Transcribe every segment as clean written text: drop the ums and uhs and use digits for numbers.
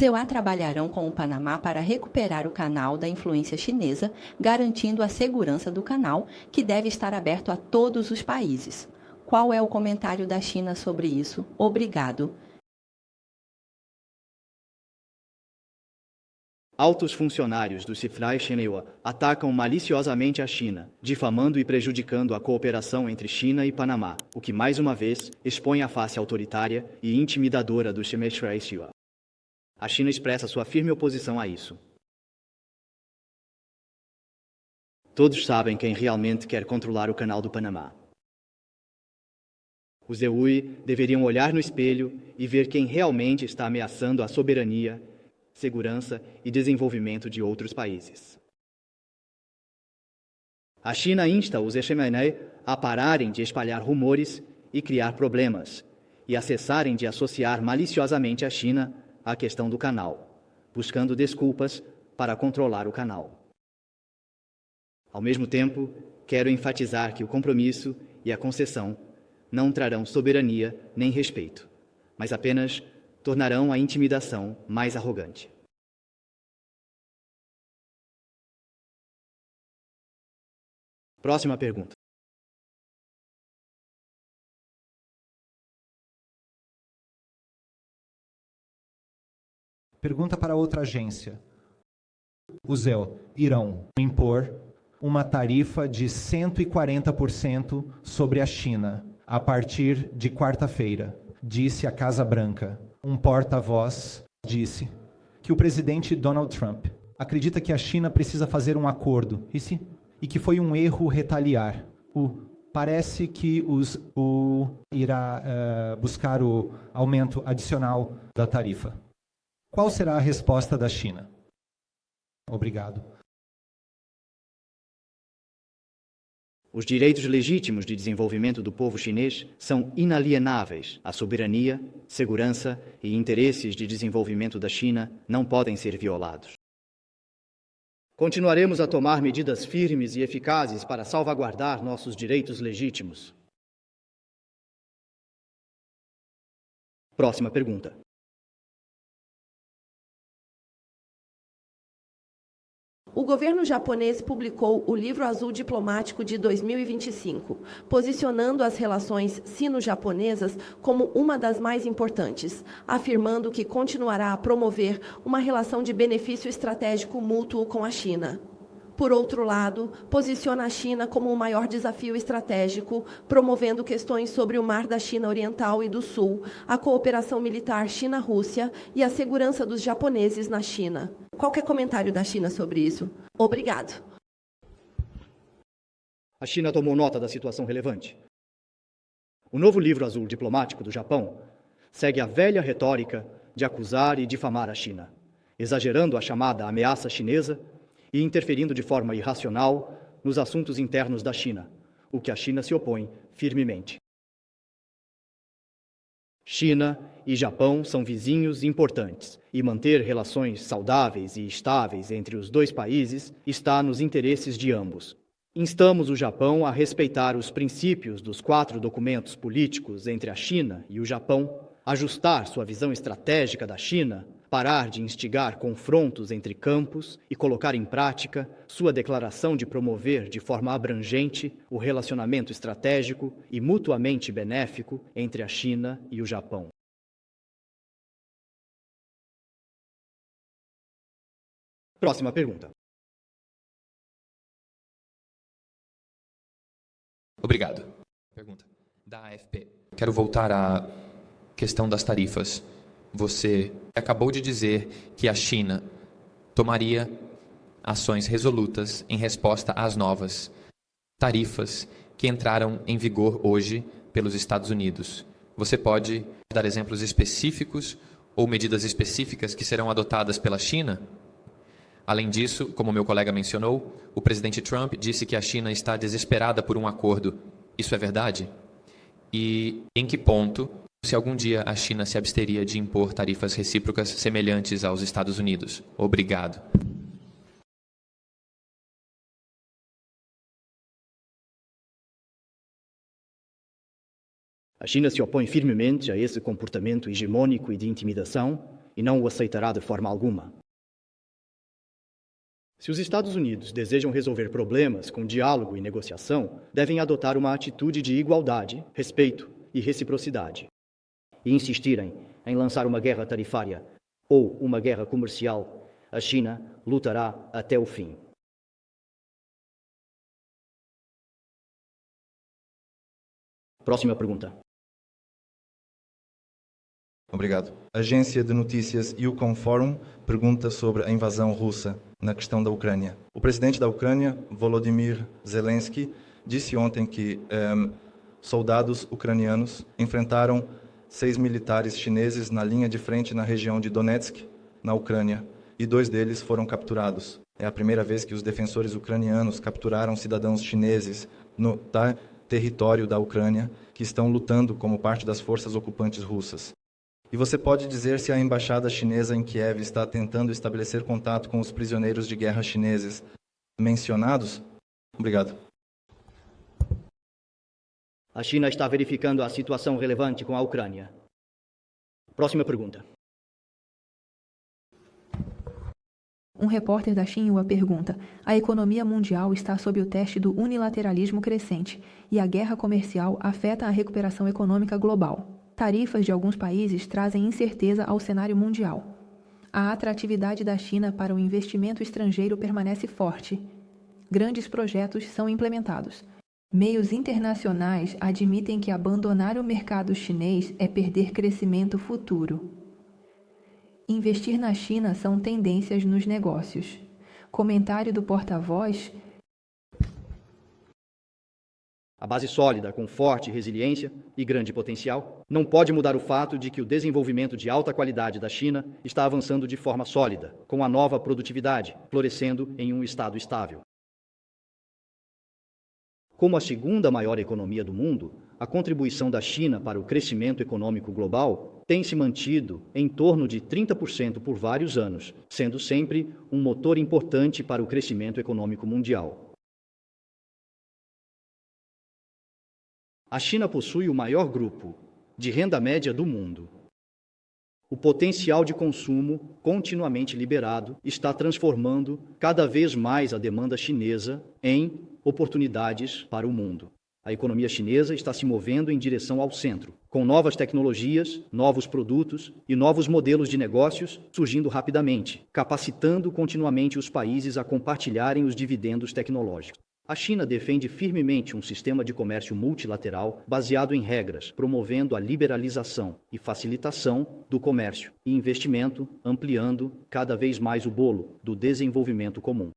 CEUA trabalharão com o Panamá para recuperar o canal da influência chinesa, garantindo a segurança do canal, que deve estar aberto a todos os países. Qual é o comentário da China sobre isso? Obrigado. Altos funcionários do Cifrai Shenhua atacam maliciosamente a China, difamando e prejudicando a cooperação entre China e Panamá, o que mais uma vez expõe a face autoritária e intimidadora do Cifrai Shenhua. A China expressa sua firme oposição a isso. Todos sabem quem realmente quer controlar o canal do Panamá. Os EUI deveriam olhar no espelho e ver quem realmente está ameaçando a soberania, segurança e desenvolvimento de outros países. A China insta os Exemenei a pararem de espalhar rumores e criar problemas, e a cessarem de associar maliciosamente a China à questão do canal, buscando desculpas para controlar o canal. Ao mesmo tempo, quero enfatizar que o compromisso e a concessão não trarão soberania nem respeito, mas apenas tornarão a intimidação mais arrogante. Próxima pergunta. Pergunta para outra agência. Os EO irão impor uma tarifa de 140% sobre a China a partir de quarta-feira, disse a Casa Branca. Um porta-voz disse que o presidente Donald Trump acredita que a China precisa fazer um acordo e que foi um erro retaliar. Parece que irá buscar o aumento adicional da tarifa. Qual será a resposta da China? Obrigado. Os direitos legítimos de desenvolvimento do povo chinês são inalienáveis. A soberania, segurança e interesses de desenvolvimento da China não podem ser violados. Continuaremos a tomar medidas firmes e eficazes para salvaguardar nossos direitos legítimos. Próxima pergunta. O governo japonês publicou o Livro Azul Diplomático de 2025, posicionando as relações sino-japonesas como uma das mais importantes, afirmando que continuará a promover uma relação de benefício estratégico mútuo com a China. Por outro lado, posiciona a China como o maior desafio estratégico, promovendo questões sobre o Mar da China Oriental e do Sul, a cooperação militar China-Rússia e a segurança dos japoneses na China. Qualquer comentário da China sobre isso? Obrigado. A China tomou nota da situação relevante. O novo livro azul diplomático do Japão segue a velha retórica de acusar e difamar a China, exagerando a chamada ameaça chinesa e interferindo de forma irracional nos assuntos internos da China, o que a China se opõe firmemente. China e Japão são vizinhos importantes e manter relações saudáveis e estáveis entre os dois países está nos interesses de ambos. Instamos o Japão a respeitar os princípios dos 4 documentos políticos entre a China e o Japão, ajustar sua visão estratégica da China, parar de instigar confrontos entre campos e colocar em prática sua declaração de promover de forma abrangente o relacionamento estratégico e mutuamente benéfico entre a China e o Japão. Próxima pergunta. Obrigado. Pergunta da AFP. Quero voltar à questão das tarifas. Você acabou de dizer que a China tomaria ações resolutas em resposta às novas tarifas que entraram em vigor hoje pelos Estados Unidos. Você pode dar exemplos específicos ou medidas específicas que serão adotadas pela China? Além disso, como meu colega mencionou, o presidente Trump disse que a China está desesperada por um acordo. Isso é verdade? E em que ponto, se algum dia a China se absteria de impor tarifas recíprocas semelhantes aos Estados Unidos? Obrigado. A China se opõe firmemente a esse comportamento hegemônico e de intimidação e não o aceitará de forma alguma. Se os Estados Unidos desejam resolver problemas com diálogo e negociação, devem adotar uma atitude de igualdade, respeito e reciprocidade. E insistirem em lançar uma guerra tarifária ou uma guerra comercial, a China lutará até o fim. Próxima pergunta. Obrigado. A agência de notícias Yukon Forum pergunta sobre a invasão russa na questão da Ucrânia. O presidente da Ucrânia, Volodymyr Zelensky, disse ontem que soldados ucranianos enfrentaram 6 militares chineses na linha de frente na região de Donetsk, na Ucrânia, e 2 deles foram capturados. É a primeira vez que os defensores ucranianos capturaram cidadãos chineses no território da Ucrânia que estão lutando como parte das forças ocupantes russas. E você pode dizer se a embaixada chinesa em Kiev está tentando estabelecer contato com os prisioneiros de guerra chineses mencionados? Obrigado. A China está verificando a situação relevante com a Ucrânia. Próxima pergunta. Um repórter da Xinhua pergunta: a economia mundial está sob o teste do unilateralismo crescente e a guerra comercial afeta a recuperação econômica global. Tarifas de alguns países trazem incerteza ao cenário mundial. A atratividade da China para o investimento estrangeiro permanece forte. Grandes projetos são implementados. Meios internacionais admitem que abandonar o mercado chinês é perder crescimento futuro. Investir na China são tendências nos negócios. Comentário do porta-voz. A base sólida, com forte resiliência e grande potencial, não pode mudar o fato de que o desenvolvimento de alta qualidade da China está avançando de forma sólida, com a nova produtividade, florescendo em um estado estável. Como a segunda maior economia do mundo, a contribuição da China para o crescimento econômico global tem se mantido em torno de 30% por vários anos, sendo sempre um motor importante para o crescimento econômico mundial. A China possui o maior grupo de renda média do mundo. O potencial de consumo, continuamente liberado, está transformando cada vez mais a demanda chinesa em oportunidades para o mundo. A economia chinesa está se movendo em direção ao centro, com novas tecnologias, novos produtos e novos modelos de negócios surgindo rapidamente, capacitando continuamente os países a compartilharem os dividendos tecnológicos. A China defende firmemente um sistema de comércio multilateral baseado em regras, promovendo a liberalização e facilitação do comércio e investimento, ampliando cada vez mais o bolo do desenvolvimento comum.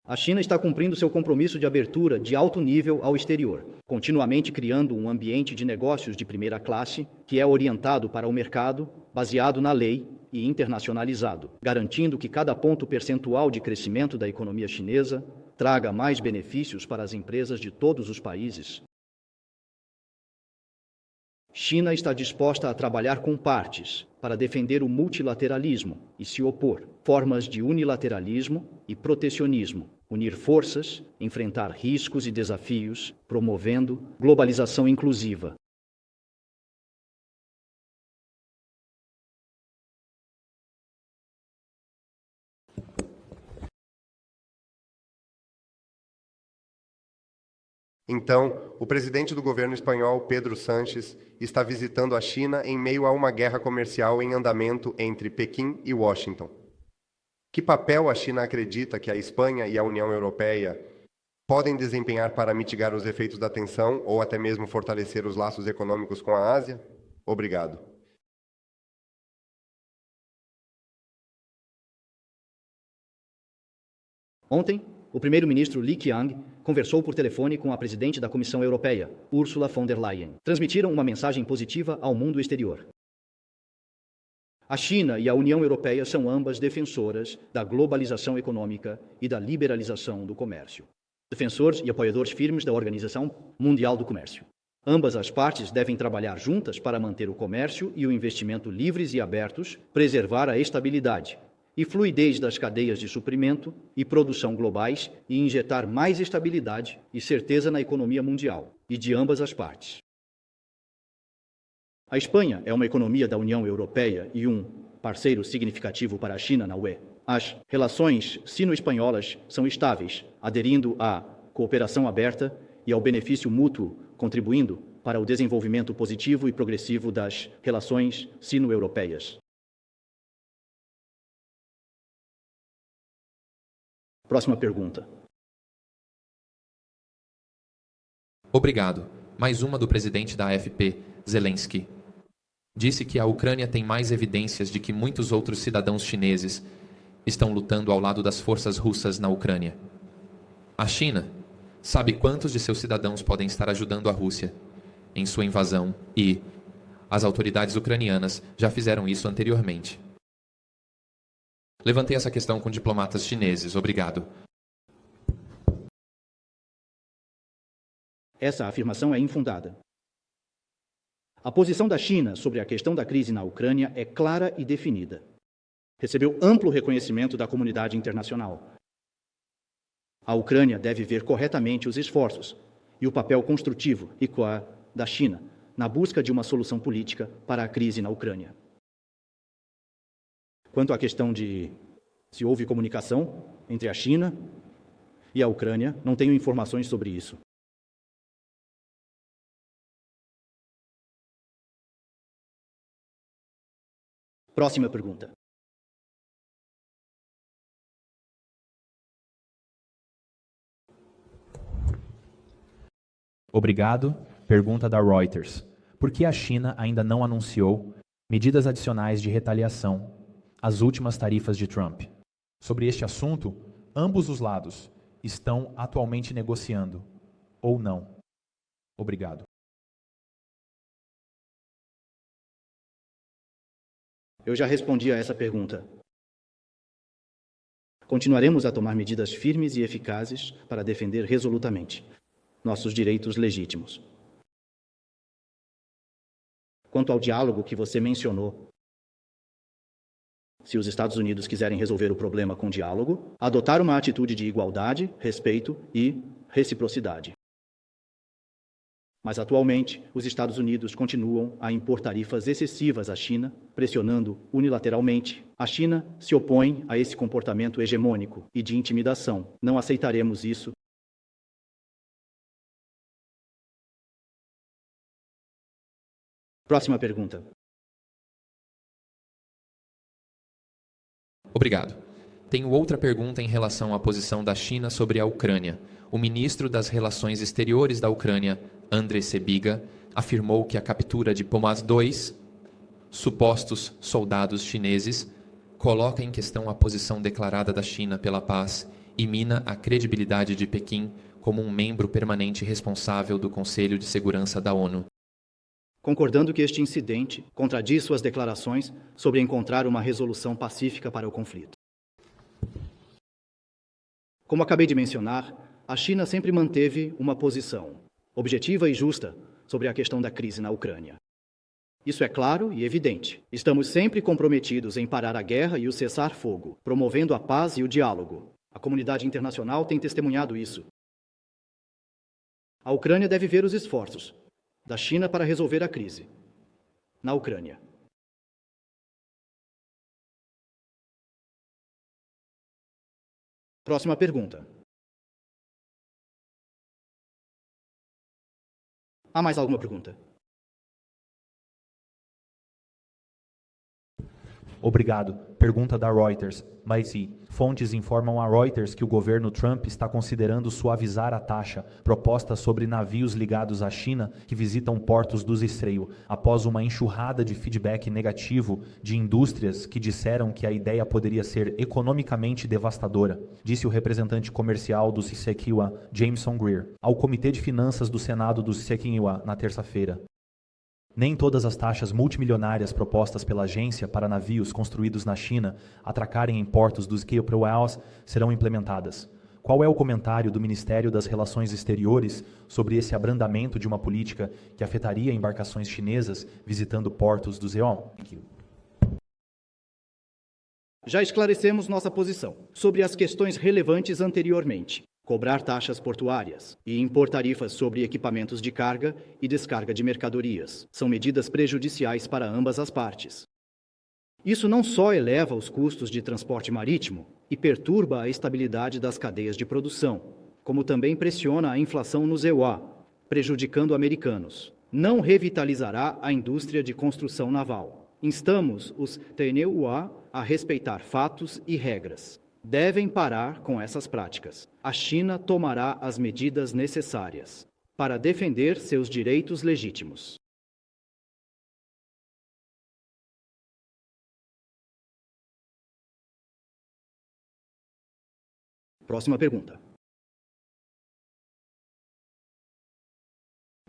A China está cumprindo seu compromisso de abertura de alto nível ao exterior, continuamente criando um ambiente de negócios de primeira classe que é orientado para o mercado, baseado na lei e internacionalizado, garantindo que cada ponto percentual de crescimento da economia chinesa traga mais benefícios para as empresas de todos os países. China está disposta a trabalhar com partes para defender o multilateralismo e se opor formas de unilateralismo e protecionismo, unir forças, enfrentar riscos e desafios, promovendo globalização inclusiva. Então, o presidente do governo espanhol, Pedro Sánchez, está visitando a China em meio a uma guerra comercial em andamento entre Pequim e Washington. Que papel a China acredita que a Espanha e a União Europeia podem desempenhar para mitigar os efeitos da tensão ou até mesmo fortalecer os laços econômicos com a Ásia? Obrigado. Ontem, o primeiro-ministro Li Qiang conversou por telefone com a presidente da Comissão Europeia, Ursula von der Leyen. Transmitiram uma mensagem positiva ao mundo exterior. A China e a União Europeia são ambas defensoras da globalização econômica e da liberalização do comércio. Defensores e apoiadores firmes da Organização Mundial do Comércio. Ambas as partes devem trabalhar juntas para manter o comércio e o investimento livres e abertos, preservar a estabilidade e fluidez das cadeias de suprimento e produção globais e injetar mais estabilidade e certeza na economia mundial e de ambas as partes. A Espanha é uma economia da União Europeia e um parceiro significativo para a China na UE. As relações sino-espanholas são estáveis, aderindo à cooperação aberta e ao benefício mútuo, contribuindo para o desenvolvimento positivo e progressivo das relações sino-europeias. Próxima pergunta. Obrigado. Mais uma do presidente da AFP, Zelensky. Disse que a Ucrânia tem mais evidências de que muitos outros cidadãos chineses estão lutando ao lado das forças russas na Ucrânia. A China sabe quantos de seus cidadãos podem estar ajudando a Rússia em sua invasão e as autoridades ucranianas já fizeram isso anteriormente. Levantei essa questão com diplomatas chineses. Obrigado. Essa afirmação é infundada. A posição da China sobre a questão da crise na Ucrânia é clara e definida. Recebeu amplo reconhecimento da comunidade internacional. A Ucrânia deve ver corretamente os esforços e o papel construtivo e coar da China na busca de uma solução política para a crise na Ucrânia. Quanto à questão de se houve comunicação entre a China e a Ucrânia, não tenho informações sobre isso. Próxima pergunta. Obrigado. Pergunta da Reuters. Por que a China ainda não anunciou medidas adicionais de retaliação às últimas tarifas de Trump? Sobre este assunto, ambos os lados estão atualmente negociando, ou não? Obrigado. Eu já respondi a essa pergunta. Continuaremos a tomar medidas firmes e eficazes para defender resolutamente nossos direitos legítimos. Quanto ao diálogo que você mencionou, se os Estados Unidos quiserem resolver o problema com diálogo, adotar uma atitude de igualdade, respeito e reciprocidade. Mas, atualmente, os Estados Unidos continuam a impor tarifas excessivas à China, pressionando unilateralmente. A China se opõe a esse comportamento hegemônico e de intimidação. Não aceitaremos isso. Próxima pergunta. Obrigado. Tenho outra pergunta em relação à posição da China sobre a Ucrânia. O ministro das Relações Exteriores da Ucrânia, Andrei Sybiga, afirmou que a captura de Pomaz II, supostos soldados chineses, coloca em questão a posição declarada da China pela paz e mina a credibilidade de Pequim como um membro permanente responsável do Conselho de Segurança da ONU. Concordando que este incidente contradiz suas declarações sobre encontrar uma resolução pacífica para o conflito. Como acabei de mencionar, a China sempre manteve uma posição objetiva e justa sobre a questão da crise na Ucrânia. Isso é claro e evidente. Estamos sempre comprometidos em parar a guerra e o cessar-fogo, promovendo a paz e o diálogo. A comunidade internacional tem testemunhado isso. A Ucrânia deve ver os esforços da China para resolver a crise na Ucrânia. Próxima pergunta. Há mais alguma pergunta? Obrigado. Pergunta da Reuters. Mas fontes informam a Reuters que o governo Trump está considerando suavizar a taxa proposta sobre navios ligados à China que visitam portos do Estreito, após uma enxurrada de feedback negativo de indústrias que disseram que a ideia poderia ser economicamente devastadora, disse o representante comercial do Saskatchewan, Jameson Greer, ao Comitê de Finanças do Senado do Saskatchewan na terça-feira. Nem todas as taxas multimilionárias propostas pela agência para navios construídos na China atracarem em portos dos Keoproaos serão implementadas. Qual é o comentário do Ministério das Relações Exteriores sobre esse abrandamento de uma política que afetaria embarcações chinesas visitando portos do Zeon? Já esclarecemos nossa posição sobre as questões relevantes anteriormente. cobrar taxas portuárias e impor tarifas sobre equipamentos de carga e descarga de mercadorias. São medidas prejudiciais para ambas as partes. Isso não só eleva os custos de transporte marítimo e perturba a estabilidade das cadeias de produção, como também pressiona a inflação nos EUA, prejudicando americanos. Não revitalizará a indústria de construção naval. Instamos os TNUA a respeitar fatos e regras. Devem parar com essas práticas. A China tomará as medidas necessárias para defender seus direitos legítimos. Próxima pergunta.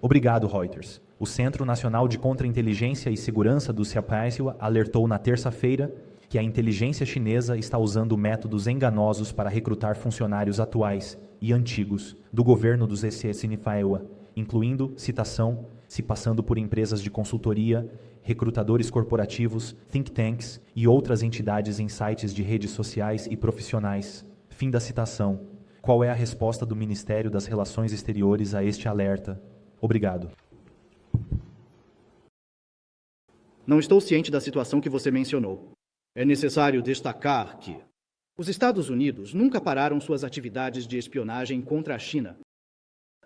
Obrigado, Reuters. O Centro Nacional de Contra-Inteligência e Segurança do CIAPAISIA alertou na terça-feira que a inteligência chinesa está usando métodos enganosos para recrutar funcionários atuais e antigos do governo dos Sinifaiwa, incluindo, citação, se passando por empresas de consultoria, recrutadores corporativos, think tanks e outras entidades em sites de redes sociais e profissionais. Fim da citação. Qual é a resposta do Ministério das Relações Exteriores a este alerta? Obrigado. Não estou ciente da situação que você mencionou. É necessário destacar que os Estados Unidos nunca pararam suas atividades de espionagem contra a China.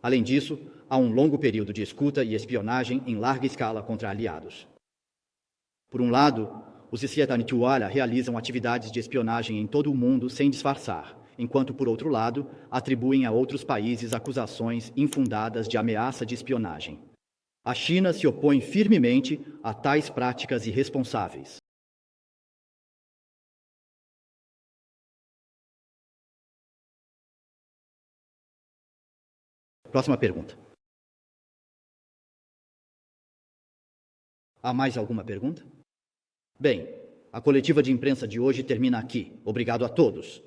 Além disso, há um longo período de escuta e espionagem em larga escala contra aliados. Por um lado, os Xi'an realizam atividades de espionagem em todo o mundo sem disfarçar, enquanto, por outro lado, atribuem a outros países acusações infundadas de ameaça de espionagem. A China se opõe firmemente a tais práticas irresponsáveis. Próxima pergunta. Há mais alguma pergunta? Bem, a coletiva de imprensa de hoje termina aqui. Obrigado a todos.